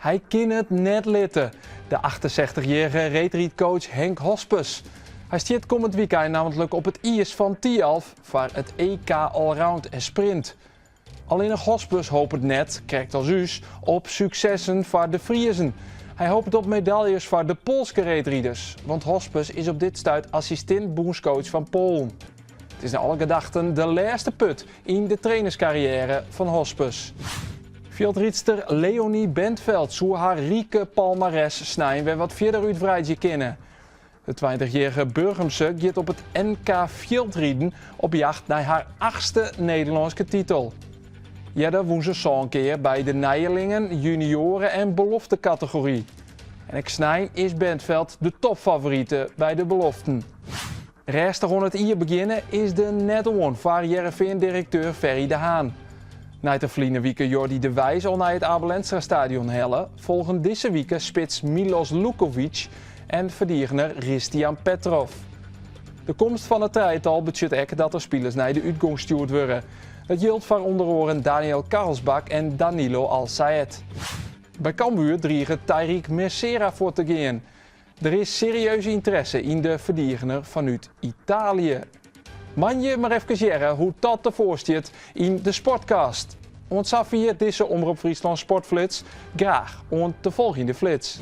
Hij kan het net litten. De 68-jarige reetrijdcoach Henk Hospes. Hij stiert komend weekend namelijk op het IS van Tialf voor het EK Allround en Sprint. Alleen nog Hospes hoopt het net, krijgt als us, op successen voor de Friezen. Hij hoopt op medailles voor de Poolse reetrijders, want Hospes is op dit stuit assistent bondscoach van Polen. Het is naar alle gedachten de laatste put in de trainerscarrière van Hospes. Veldriedster Leonie Bentveld zou haar rieke palmares snijden weer wat verder uitvrijtje kennen. De 20-jarige Burgumse gaat op het NK Veldrieden op jacht naar haar 8e Nederlandse titel. Jeder woen ze zo'n keer bij de Nijelingen, junioren en belofte categorie. En ik snij is Bentveld de topfavoriete bij de beloften. Restig om het hier beginnen is de net one voor Heerenveen-directeur Ferry de Haan. Na de verleden week Jordi de Wijs al naar het Abelensra stadion hellen, volgen deze week spits Milos Lukovic en verdediger Ristian Petrov. De komst van het trijtal betekent ook dat er spelers naar de uitgang gestuurd worden. Het geldt voor onder andere Daniel Karlsbak en Danilo Al-Sayed. Bij Cambuur dreigen Tariq Mercera voor te gaan. Er is serieuze interesse in de verdediger vanuit Italië. Man je maar even zeggen hoe dat ervoor staat in de Sportcast. Want Safia deze Omroep Friesland Sportflits graag om de volgende flits.